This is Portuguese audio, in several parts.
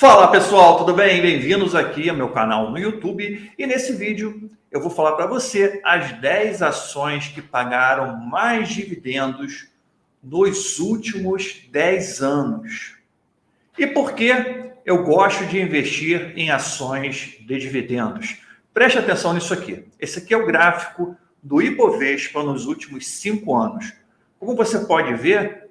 Fala pessoal, tudo bem? Bem-vindos aqui ao meu canal no YouTube e nesse vídeo eu vou falar para você as 10 ações que pagaram mais dividendos nos últimos 10 anos. E por que eu gosto de investir em ações de dividendos? Preste atenção nisso aqui. Esse aqui é o gráfico do Ibovespa nos últimos 5 anos. Como você pode ver,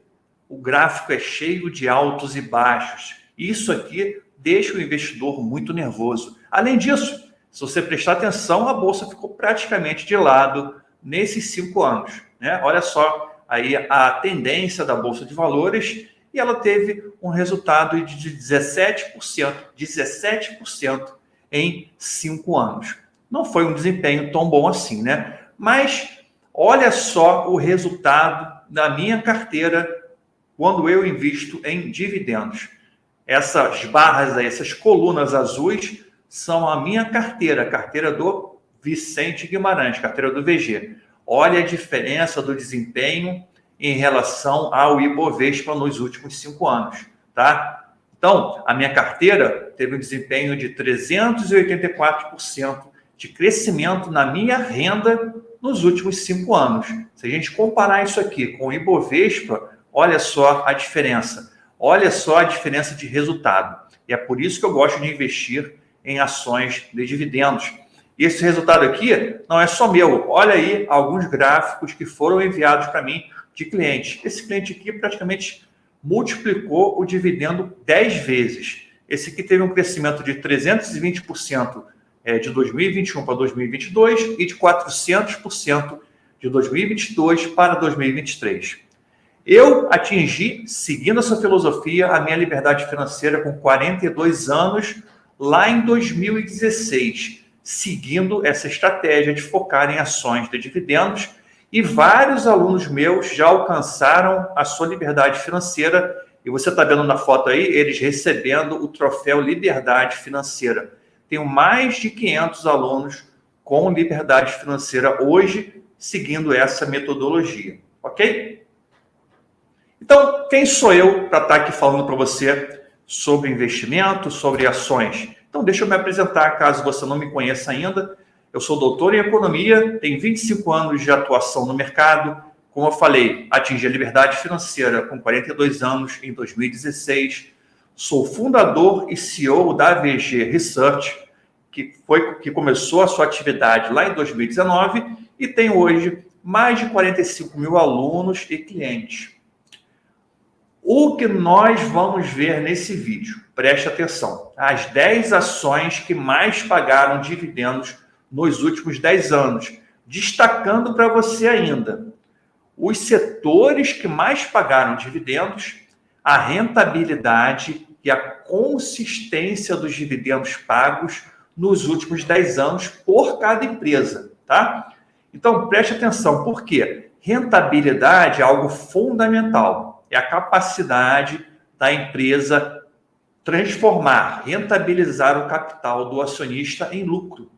o gráfico é cheio de altos e baixos. Isso aqui deixa o investidor muito nervoso. Além disso, se você prestar atenção, a bolsa ficou praticamente de lado nesses 5 anos, né? Olha só aí a tendência da bolsa de valores e ela teve um resultado de 17% em 5 anos. Não foi um desempenho tão bom assim, né? Mas olha só o resultado da minha carteira quando eu invisto em dividendos. Essas barras aí, essas colunas azuis, são a minha carteira, a carteira do Vicente Guimarães, carteira do VG. Olha a diferença do desempenho em relação ao Ibovespa nos últimos 5 anos, tá? Então, a minha carteira teve um desempenho de 384% de crescimento na minha renda nos últimos 5 anos. Se a gente comparar isso aqui com o Ibovespa, olha só a diferença. Olha só a diferença de resultado. E é por isso que eu gosto de investir em ações de dividendos. E esse resultado aqui não é só meu. Olha aí alguns gráficos que foram enviados para mim de clientes. Esse cliente aqui praticamente multiplicou o dividendo 10 vezes. Esse aqui teve um crescimento de 320% de 2021 para 2022 e de 400% de 2022 para 2023. Eu atingi, seguindo essa filosofia, a minha liberdade financeira com 42 anos, lá em 2016, seguindo essa estratégia de focar em ações de dividendos, e vários alunos meus já alcançaram a sua liberdade financeira, e você está vendo na foto aí, eles recebendo o troféu Liberdade Financeira. Tenho mais de 500 alunos com liberdade financeira hoje, seguindo essa metodologia, ok? Então, quem sou eu para estar aqui falando para você sobre investimento, sobre ações? Então, deixa eu me apresentar, caso você não me conheça ainda. Eu sou doutor em economia, tenho 25 anos de atuação no mercado. Como eu falei, atingi a liberdade financeira com 42 anos em 2016. Sou fundador e CEO da AVG Research, que começou a sua atividade lá em 2019 e tem hoje mais de 45 mil alunos e clientes. O que nós vamos ver nesse vídeo? Preste atenção. As 10 ações que mais pagaram dividendos nos últimos 10 anos. Destacando para você ainda os setores que mais pagaram dividendos, a rentabilidade e a consistência dos dividendos pagos nos últimos 10 anos por cada empresa, tá? Então, preste atenção, por quê? Rentabilidade é algo fundamental. É a capacidade da empresa transformar, rentabilizar o capital do acionista em lucro.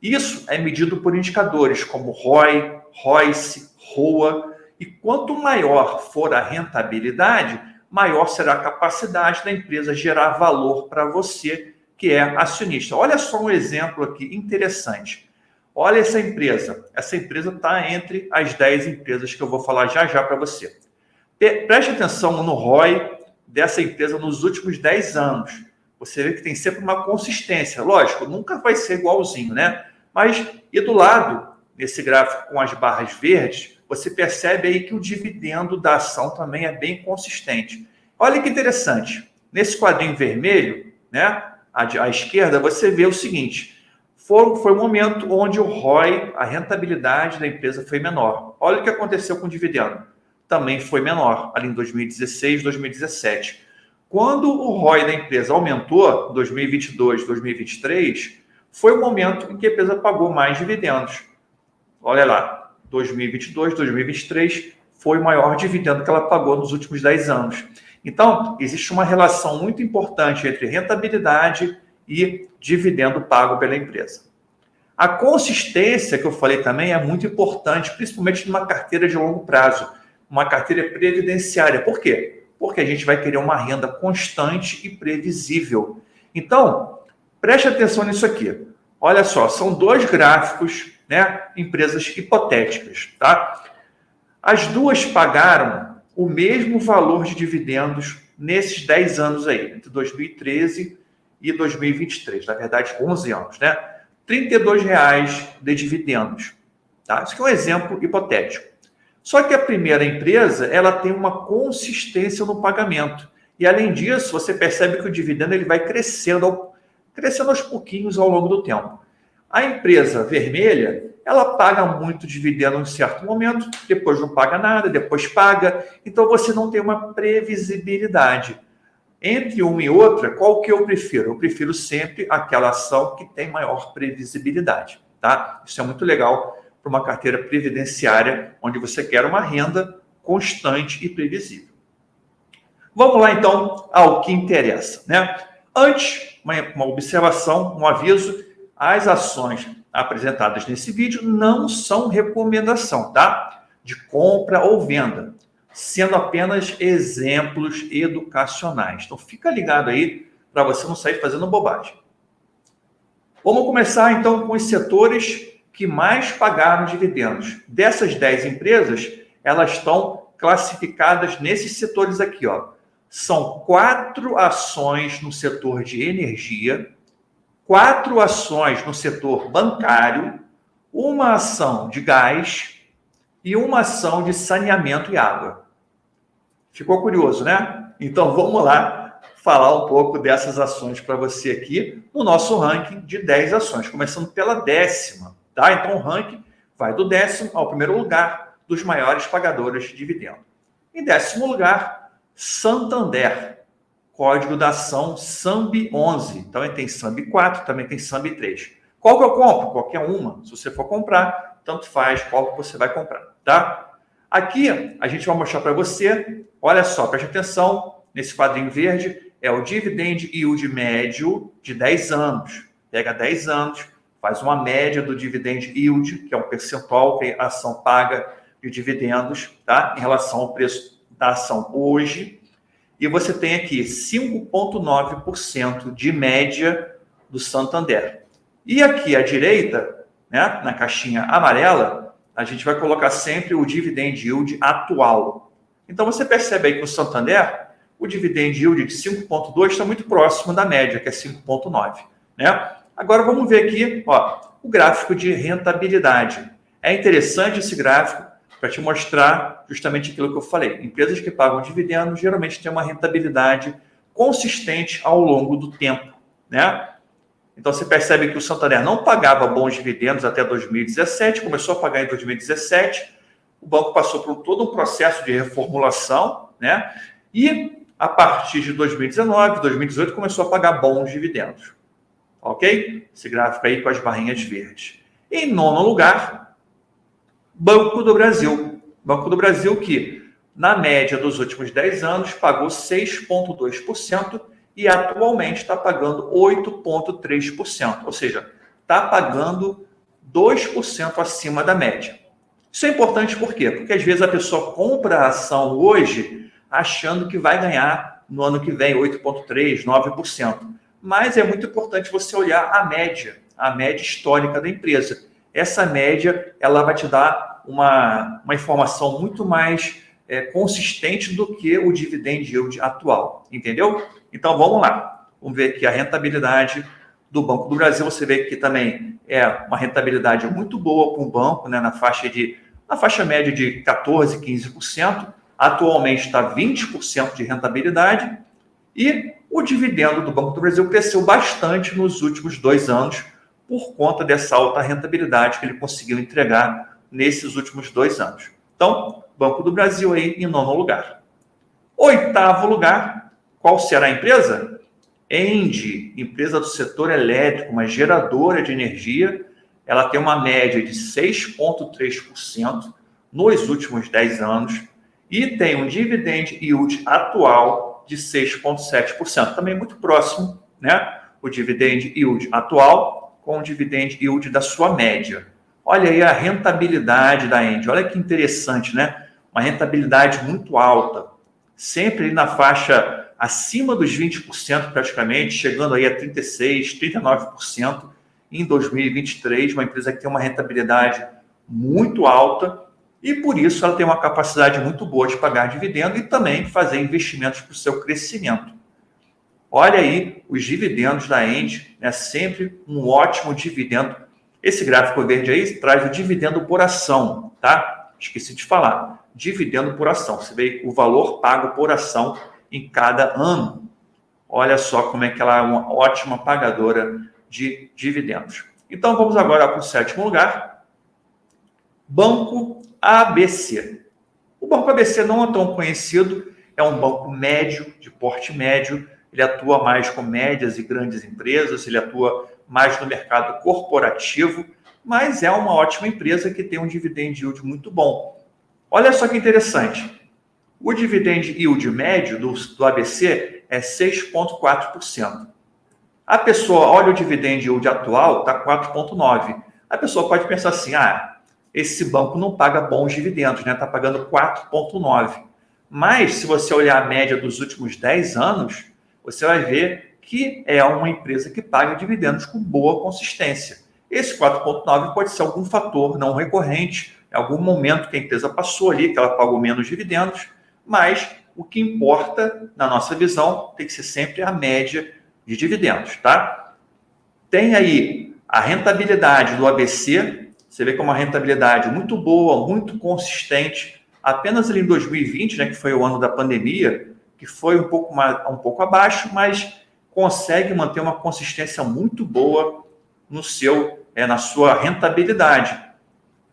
Isso é medido por indicadores como ROI, ROIC, ROA, e quanto maior for a rentabilidade, maior será a capacidade da empresa gerar valor para você, que é acionista. Olha só um exemplo aqui interessante. Olha essa empresa. Essa empresa está entre as 10 empresas que eu vou falar já já para você. Preste atenção no ROI dessa empresa nos últimos 10 anos. Você vê que tem sempre uma consistência. Lógico, nunca vai ser igualzinho, né? Mas, e do lado, nesse gráfico com as barras verdes, você percebe aí que o dividendo da ação também é bem consistente. Olha que interessante. Nesse quadrinho vermelho, né, à esquerda, você vê o seguinte. Foi um momento onde o ROI, a rentabilidade da empresa foi menor. Olha o que aconteceu com o dividendo. Também foi menor, ali em 2016, 2017. Quando o ROI da empresa aumentou, 2022, 2023, foi o momento em que a empresa pagou mais dividendos. Olha lá, 2022, 2023 foi o maior dividendo que ela pagou nos últimos 10 anos. Então, existe uma relação muito importante entre rentabilidade e dividendo pago pela empresa. A consistência, que eu falei também, é muito importante, principalmente numa carteira de longo prazo. Uma carteira previdenciária. Por quê? porque a gente vai querer uma renda constante e previsível. Então, preste atenção nisso aqui. Olha só, são dois gráficos, né? Empresas hipotéticas, tá? As duas pagaram o mesmo valor de dividendos nesses 10 anos aí, entre 2013 e 2023, na verdade 11 anos, né? R$32 de dividendos, tá? Isso aqui é um exemplo hipotético. Só que a primeira empresa, ela tem uma consistência no pagamento. E além disso, você percebe que o dividendo ele vai crescendo aos pouquinhos ao longo do tempo. A empresa vermelha, ela paga muito dividendo em um certo momento, depois não paga nada, depois paga. Então, você não tem uma previsibilidade. Entre uma e outra, qual que eu prefiro? Eu prefiro sempre aquela ação que tem maior previsibilidade, tá? Isso é muito legal para uma carteira previdenciária, onde você quer uma renda constante e previsível. Vamos lá, então, ao que interessa, né? Antes, uma observação, um aviso: as ações apresentadas nesse vídeo não são recomendação, tá? De compra ou venda, sendo apenas exemplos educacionais. Então, fica ligado aí para você não sair fazendo bobagem. Vamos começar, então, com os setores que mais pagaram dividendos. Dessas 10 empresas, elas estão classificadas nesses setores aqui, ó. São 4 ações no setor de energia, 4 ações no setor bancário, uma ação de gás e uma ação de saneamento e água. Ficou curioso, né? Então vamos lá falar um pouco dessas ações para você aqui no nosso ranking de 10 ações, começando pela 10ª, tá? Então o ranking vai do 10º ao primeiro lugar dos maiores pagadores de dividendo. Em 10º lugar, Santander. Código da ação SAMB11. Então, tem SAMB4, também tem SAMB3. Qual que eu compro? Qualquer uma. Se você for comprar, tanto faz qual que você vai comprar, tá? Aqui, a gente vai mostrar para você, olha só, preste atenção, nesse quadrinho verde, é o Dividend Yield médio de 10 anos. Pega 10 anos, faz uma média do Dividend Yield, que é um percentual que a ação paga de dividendos, tá? Em relação ao preço da ação hoje. E você tem aqui 5,9% de média do Santander. E aqui à direita, né, na caixinha amarela, a gente vai colocar sempre o Dividend Yield atual. Então você percebe aí que o Santander, o Dividend Yield de 5,2 está muito próximo da média, que é 5,9. Né? Agora vamos ver aqui, ó, o gráfico de rentabilidade. É interessante esse gráfico para te mostrar justamente aquilo que eu falei. Empresas que pagam dividendos geralmente têm uma rentabilidade consistente ao longo do tempo, né? Então você percebe que o Santander não pagava bons dividendos até 2017, começou a pagar em 2017, o banco passou por todo um processo de reformulação, né? E a partir de 2019, 2018 começou a pagar bons dividendos. Ok? Esse gráfico aí com as barrinhas verdes. Em 9º lugar, Banco do Brasil. Banco do Brasil que, na média dos últimos 10 anos, pagou 6,2% e atualmente está pagando 8,3%. Ou seja, está pagando 2% acima da média. Isso é importante por quê? Porque às vezes a pessoa compra a ação hoje achando que vai ganhar no ano que vem 8,3%, 9%. Mas é muito importante você olhar a média histórica da empresa. Essa média ela vai te dar uma informação muito mais consistente do que o dividend yield atual, entendeu? Então vamos lá, vamos ver aqui a rentabilidade do Banco do Brasil. Você vê que também é uma rentabilidade muito boa para um banco, né, na faixa média de 14%, 15%, atualmente está 20% de rentabilidade e o dividendo do Banco do Brasil cresceu bastante nos últimos 2 anos, por conta dessa alta rentabilidade que ele conseguiu entregar nesses últimos 2 anos. Então, Banco do Brasil aí em 9º lugar. 8º lugar, qual será a empresa? ENGIE, empresa do setor elétrico, uma geradora de energia. Ela tem uma média de 6,3% nos últimos 10 anos e tem um dividend yield atual de 6,7%. Também muito próximo, né? O dividend yield atual com o dividend yield da sua média. Olha aí a rentabilidade da ENGIE. Olha que interessante, né? Uma rentabilidade muito alta. sempre ali na faixa acima dos 20% praticamente, chegando aí a 36%, 39% em 2023, uma empresa que tem uma rentabilidade muito alta e por isso ela tem uma capacidade muito boa de pagar dividendo e também fazer investimentos para o seu crescimento. Olha aí os dividendos da Engie, né? Sempre um ótimo dividendo. Esse gráfico verde aí traz o dividendo por ação, tá? Esqueci de falar. Dividendo por ação. Você vê o valor pago por ação em cada ano. Olha só como é que ela é uma ótima pagadora de dividendos. Então vamos agora para o 7º lugar. Banco ABC. O Banco ABC não é tão conhecido, é um banco médio, de porte médio. Ele atua mais com médias e grandes empresas, ele atua mais no mercado corporativo, mas é uma ótima empresa que tem um dividend yield muito bom. Olha só que interessante. O dividend yield médio do ABC é 6,4%. A pessoa olha o dividend yield atual, está 4,9%. A pessoa pode pensar assim, esse banco não paga bons dividendos, né? Está pagando 4,9%. Mas, se você olhar a média dos últimos 10 anos, você vai ver que é uma empresa que paga dividendos com boa consistência. Esse 4,9 pode ser algum fator não recorrente, em algum momento que a empresa passou ali, que ela pagou menos dividendos, mas o que importa, na nossa visão, tem que ser sempre a média de dividendos, tá? Tem aí a rentabilidade do ABC, você vê que é uma rentabilidade muito boa, muito consistente, apenas ali em 2020, né, que foi o ano da pandemia, que foi um pouco abaixo, mas consegue manter uma consistência muito boa na sua rentabilidade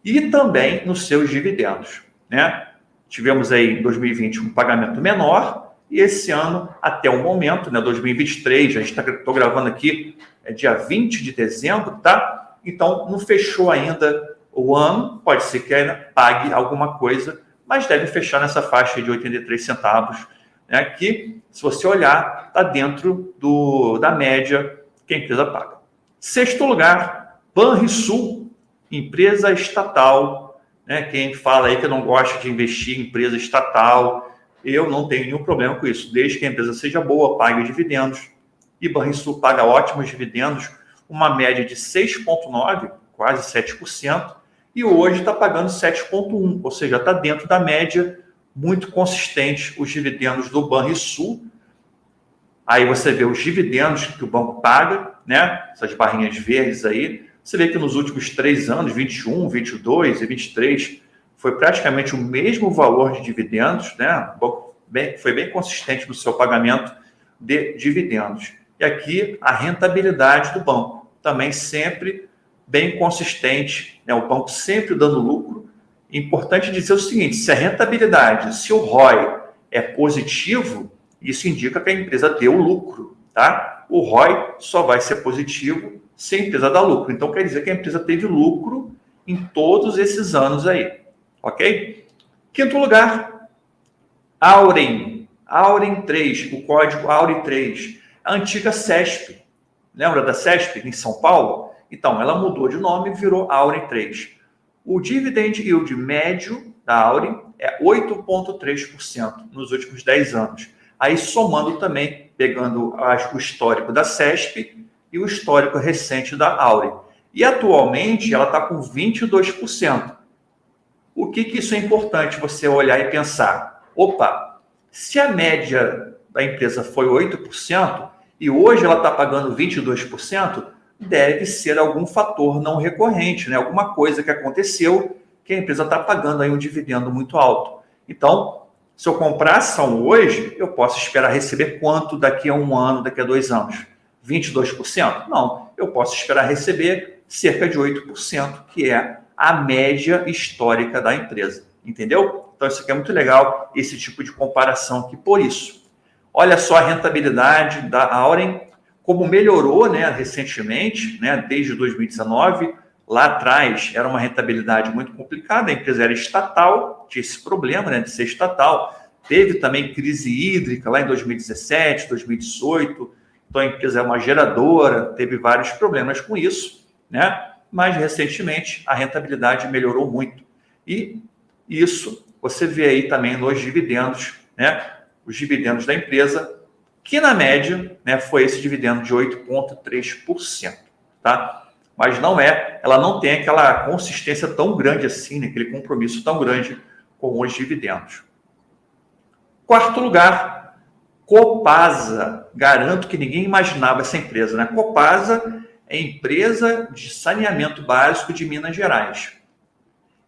e também nos seus dividendos, né? Tivemos aí em 2020 um pagamento menor e esse ano, até o momento, né, 2023, a gente estou gravando aqui, é dia 20 de dezembro, tá? Então, não fechou ainda o ano, pode ser que ainda pague alguma coisa, mas deve fechar nessa faixa de 83 centavos, né, que, se você olhar, está dentro da média que a empresa paga. 6º lugar, Banrisul, empresa estatal, né? Quem fala aí que não gosta de investir em empresa estatal, eu não tenho nenhum problema com isso, desde que a empresa seja boa, pague dividendos, e Banrisul paga ótimos dividendos, uma média de 6,9%, quase 7%, e hoje está pagando 7,1%, ou seja, está dentro da média, muito consistente os dividendos do Banrisul. Aí você vê os dividendos que o banco paga, né? Essas barrinhas verdes aí. Você vê que nos últimos 3 anos, 21, 22 e 23, foi praticamente o mesmo valor de dividendos, né? O banco foi bem consistente no seu pagamento de dividendos. E aqui a rentabilidade do banco, também sempre bem consistente, né? O banco sempre dando lucro. Importante dizer o seguinte, se a rentabilidade, se o ROI é positivo, isso indica que a empresa deu lucro, tá? O ROI só vai ser positivo se a empresa dá lucro. Então, quer dizer que a empresa teve lucro em todos esses anos aí, ok? 5º lugar, Auren. Auren 3, o código Auren 3. A antiga CESP. Lembra da CESP em São Paulo? Então, ela mudou de nome e virou Auren 3. O dividend yield médio da Auren é 8,3% nos últimos 10 anos. Aí somando também, pegando o histórico da CESP e o histórico recente da Auren. E atualmente ela está com 22%. O que isso é importante você olhar e pensar? Opa, se a média da empresa foi 8% e hoje ela está pagando 22%, deve ser algum fator não recorrente, né? Alguma coisa que aconteceu que a empresa está pagando aí um dividendo muito alto. Então, se eu comprar ação hoje, eu posso esperar receber quanto daqui a 1 ano, daqui a 2 anos? 22%? Não, eu posso esperar receber cerca de 8%, que é a média histórica da empresa. Entendeu? Então, isso aqui é muito legal, esse tipo de comparação aqui por isso. Olha só a rentabilidade da Auren, como melhorou, né, recentemente, né, desde 2019. Lá atrás era uma rentabilidade muito complicada, a empresa era estatal, tinha esse problema, né, de ser estatal. Teve também crise hídrica lá em 2017, 2018, então a empresa é uma geradora, teve vários problemas com isso, né? Mas recentemente a rentabilidade melhorou muito. E isso você vê aí também nos dividendos, né? os dividendos da empresa, que na média, né, foi esse dividendo de 8,3%, tá? Mas ela não tem aquela consistência tão grande assim, né, aquele compromisso tão grande com os dividendos. Quarto lugar, Copasa. Garanto que ninguém imaginava essa empresa, né? Copasa é empresa de saneamento básico de Minas Gerais.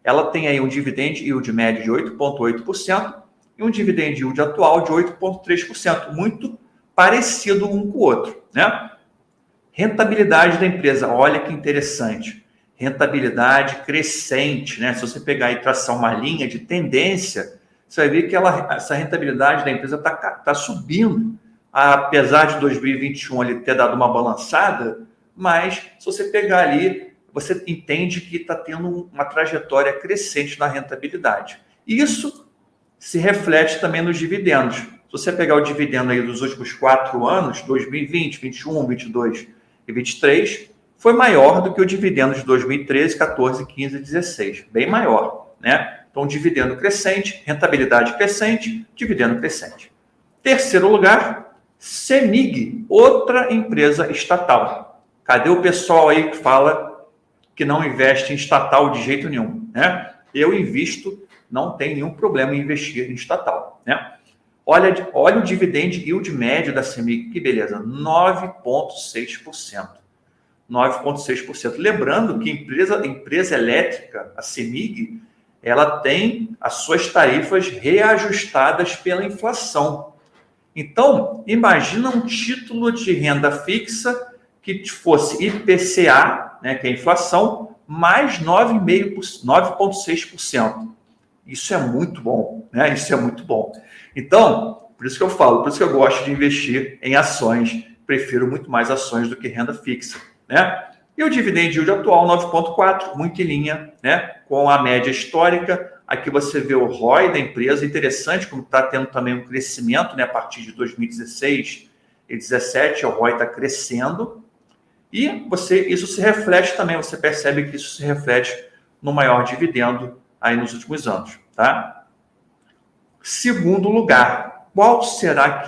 Ela tem aí um dividend yield médio de 8,8% e um dividend yield atual de 8,3%, muito parecido um com o outro, né? Rentabilidade da empresa, olha que interessante. Rentabilidade crescente, né? Se você pegar e traçar uma linha de tendência, você vai ver que essa rentabilidade da empresa tá subindo, apesar de 2021 ele ter dado uma balançada, mas se você pegar ali, você entende que está tendo uma trajetória crescente na rentabilidade. Isso se reflete também nos dividendos. Se você pegar o dividendo aí dos últimos 4 anos, 2020, 21, 22 e 23, foi maior do que o dividendo de 2013, 14, 15 e 16. Bem maior, né? Então, dividendo crescente, rentabilidade crescente, dividendo crescente. Terceiro lugar, CEMIG, outra empresa estatal. Cadê o pessoal aí que fala que não investe em estatal de jeito nenhum, né? Eu invisto, não tem nenhum problema em investir em estatal, né? Olha o dividend yield médio da CEMIG, que beleza, 9,6%. 9,6%. Lembrando que empresa elétrica, a CEMIG, ela tem as suas tarifas reajustadas pela inflação. Então, imagina um título de renda fixa que fosse IPCA, né, que é a inflação, mais 9,6%. Isso é muito bom, né? Isso é muito bom. Então, por isso que eu falo, por isso que eu gosto de investir em ações, prefiro muito mais ações do que renda fixa, né? E o dividend yield atual 9,4, muito em linha, né, com a média histórica. Aqui você vê o ROI da empresa, interessante como está tendo também um crescimento, né, a partir de 2016 e 2017, o ROI está crescendo. E isso se reflete também, você percebe que isso se reflete no maior dividendo aí nos últimos anos, tá? Segundo lugar, qual será a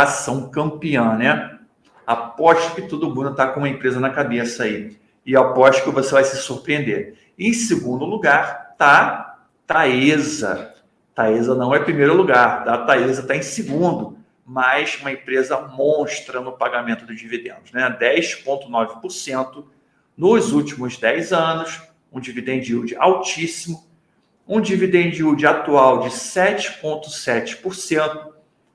ação campeã, né? Aposto que todo mundo está com uma empresa na cabeça aí. E aposto que você vai se surpreender. Em segundo lugar, está Taesa. Taesa não é primeiro lugar, tá? Taesa está em segundo, mas uma empresa monstra no pagamento de dividendos, né? 10,9% nos últimos 10 anos, um dividend yield altíssimo, um dividend yield atual de 7,7%.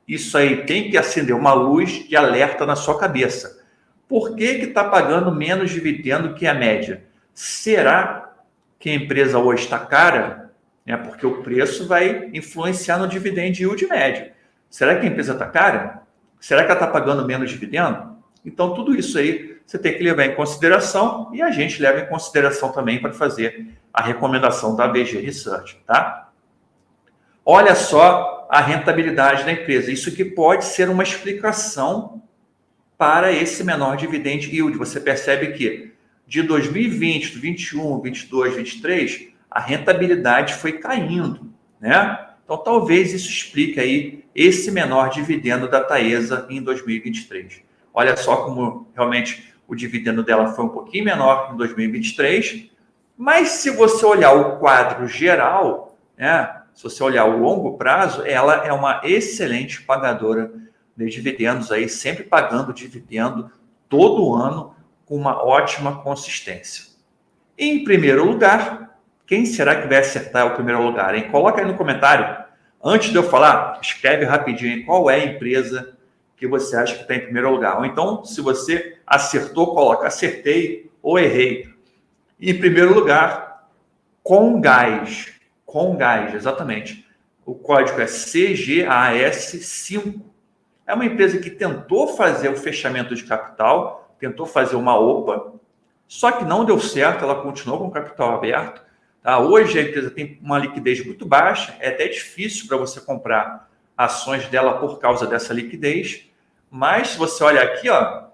Isso aí tem que acender uma luz de alerta na sua cabeça. Por que está pagando menos dividendo que a média? Será que a empresa hoje está cara? Porque o preço vai influenciar no dividend yield médio. Será que a empresa está cara? Será que ela está pagando menos dividendo? Então, tudo isso aí você tem que levar em consideração e a gente leva em consideração também para fazer a recomendação da BG Research, tá? Olha só a rentabilidade da empresa. Isso aqui pode ser uma explicação para esse menor dividend yield. Você percebe que de 2020, 21, 22, 23, a rentabilidade foi caindo, né? Então, talvez isso explique aí esse menor dividendo da Taesa em 2023. Olha só como realmente o dividendo dela foi um pouquinho menor em 2023, mas se você olhar o quadro geral, né, se você olhar o longo prazo, ela é uma excelente pagadora de dividendos aí, sempre pagando dividendo todo ano com uma ótima consistência. Em primeiro lugar, quem será que vai acertar o primeiro lugar, hein? Coloca aí no comentário. Antes de eu falar, escreve rapidinho aí qual é a empresa que você acha que está em primeiro lugar. Ou então, se você acertou, coloca acertei ou errei. Em primeiro lugar, Comgás. Comgás, exatamente. O código é CGAS5. É uma empresa que tentou fazer o fechamento de capital, tentou fazer uma OPA, só que não deu certo, ela continuou com o capital aberto. Tá? Hoje a empresa tem uma liquidez muito baixa, é até difícil para você comprar ações dela por causa dessa liquidez, mas se você olhar aqui, ó,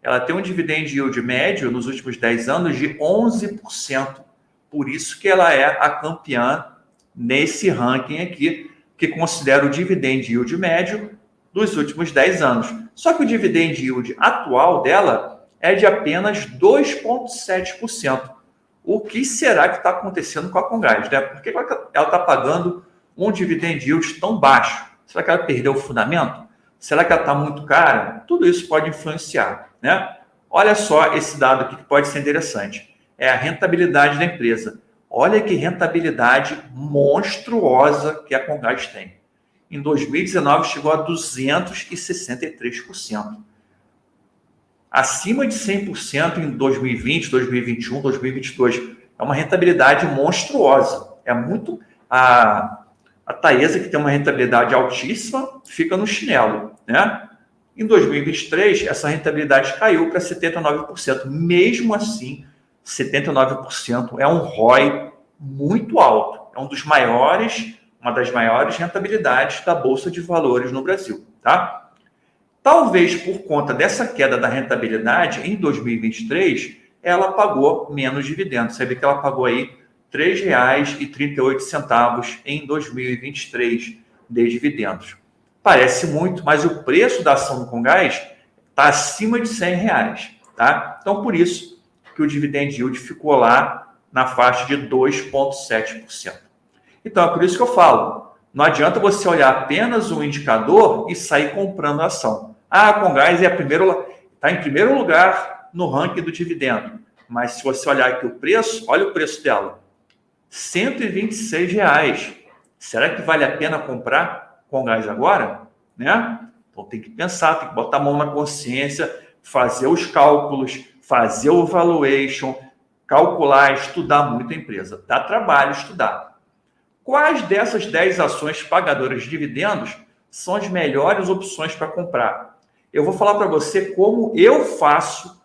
ela tem um dividend yield médio nos últimos 10 anos de 11%. Por isso que ela é a campeã nesse ranking aqui, que considera o dividend yield médio dos últimos 10 anos. Só que o dividend yield atual dela é de apenas 2,7%. O que será que está acontecendo com a Comgás, né? Por que ela está pagando um dividend yield tão baixo? Será que ela perdeu o fundamento? Será que ela está muito cara? Tudo isso pode influenciar, né? Olha só esse dado aqui que pode ser interessante. É a rentabilidade da empresa. Olha que rentabilidade monstruosa que a Comgás tem. Em 2019 chegou a 263%. Acima de 100% em 2020, 2021, 2022. É uma rentabilidade monstruosa. É muito... A Taesa, que tem uma rentabilidade altíssima, fica no chinelo, né? Em 2023, essa rentabilidade caiu para 79%. Mesmo assim, 79% é um ROI muito alto. É um dos maiores, uma das maiores rentabilidades da Bolsa de Valores no Brasil, tá? Talvez por conta dessa queda da rentabilidade, em 2023, ela pagou menos dividendos. Você vê que ela pagou aí R$ 3,38 em 2023 de dividendos. Parece muito, mas o preço da ação do Comgás está acima de R$100, tá? Então, por isso que o dividend yield ficou lá na faixa de 2,7%. Então, é por isso que eu falo, não adianta você olhar apenas um indicador e sair comprando a ação. Ah, a Comgás está em primeiro lugar no ranking do dividendo. Mas se você olhar aqui o preço, olha o preço dela. R$126. Será que vale a pena comprar Comgás agora? Né? Então tem que pensar, tem que botar a mão na consciência, fazer os cálculos, fazer o valuation, calcular, estudar muito a empresa. Dá trabalho estudar. Quais dessas 10 ações pagadoras de dividendos são as melhores opções para comprar? Eu vou falar para você como eu faço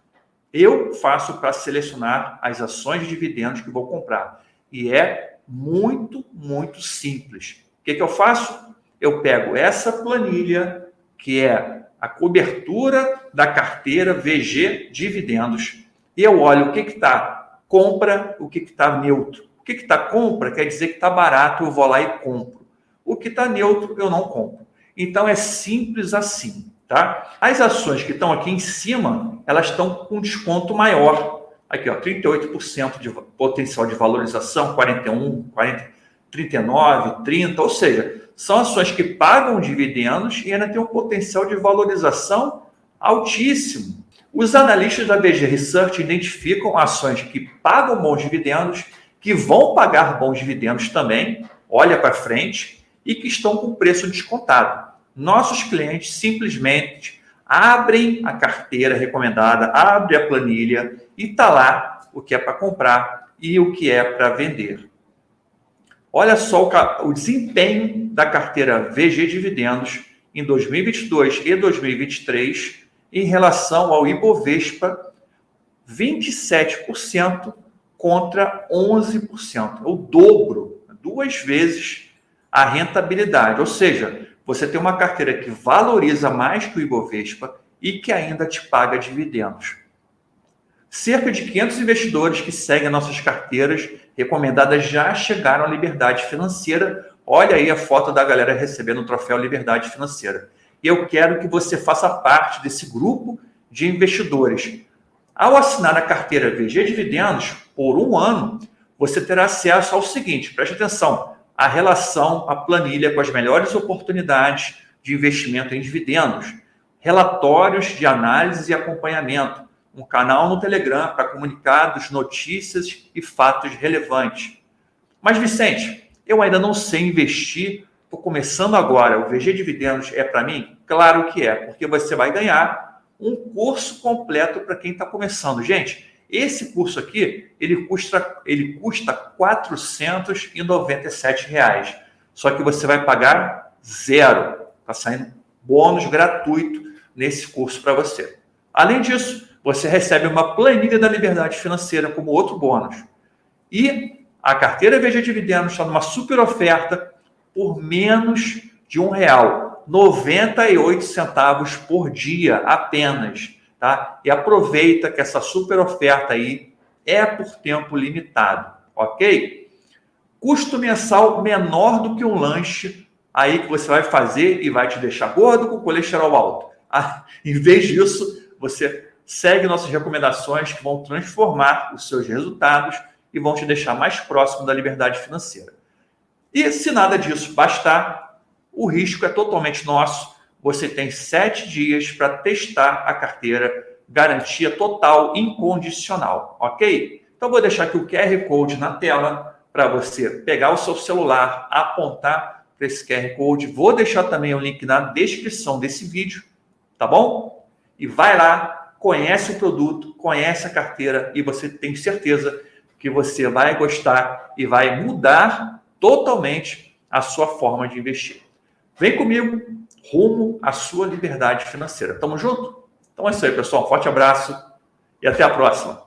para selecionar as ações de dividendos que vou comprar. E é muito, muito simples. O que eu faço? Eu pego essa planilha, que é a cobertura da carteira VG Dividendos, e eu olho o que está compra, o que está neutro. O que está compra quer dizer que está barato, eu vou lá e compro. O que está neutro, eu não compro. Então, é simples assim, tá? As ações que estão aqui em cima, elas estão com desconto maior. Aqui, ó, 38% de potencial de valorização, 41, 40, 39, 30, ou seja, são ações que pagam dividendos e ainda tem um potencial de valorização altíssimo. Os analistas da BG Research identificam ações que pagam bons dividendos, que vão pagar bons dividendos também, olha para frente, e que estão com preço descontado. Nossos clientes simplesmente abrem a carteira recomendada, abrem a planilha e está lá o que é para comprar e o que é para vender. Olha só o desempenho da carteira VG Dividendos em 2022 e 2023 em relação ao Ibovespa, 27% contra 11%. É o dobro, 2 vezes a rentabilidade. Ou seja, você tem uma carteira que valoriza mais que o Ibovespa e que ainda te paga dividendos. Cerca de 500 investidores que seguem nossas carteiras recomendadas já chegaram à liberdade financeira. Olha aí a foto da galera recebendo o troféu Liberdade Financeira. E eu quero que você faça parte desse grupo de investidores. Ao assinar a carteira VG Dividendos por 1 ano, você terá acesso ao seguinte, preste atenção, a relação, a planilha com as melhores oportunidades de investimento em dividendos, relatórios de análise e acompanhamento, um canal no Telegram para comunicados, notícias e fatos relevantes. Mas, Vicente, eu ainda não sei investir, estou começando agora, o VG Dividendos é para mim? Claro que é, porque você vai ganhar um curso completo para quem está começando. Gente, esse curso aqui, ele custa R$ 497. Só que você vai pagar zero. Está saindo bônus gratuito nesse curso para você. Além disso, você recebe uma planilha da Liberdade Financeira como outro bônus. E a carteira VG Dividendos está numa super oferta por menos de R$ 1,98 por dia apenas. Tá? E aproveita que essa super oferta aí é por tempo limitado, ok? Custo mensal menor do que um lanche aí que você vai fazer e vai te deixar gordo com colesterol alto. Em vez disso, você segue nossas recomendações que vão transformar os seus resultados e vão te deixar mais próximo da liberdade financeira. E se nada disso bastar, o risco é totalmente nosso. Você tem 7 dias para testar a carteira, garantia total, incondicional, ok? Então, vou deixar aqui o QR Code na tela para você pegar o seu celular, apontar para esse QR Code. Vou deixar também o link na descrição desse vídeo, tá bom? E vai lá, conhece o produto, conhece a carteira e você tem certeza que você vai gostar e vai mudar totalmente a sua forma de investir. Vem comigo, rumo à sua liberdade financeira. Tamo junto? Então é isso aí, pessoal. Um forte abraço e até a próxima.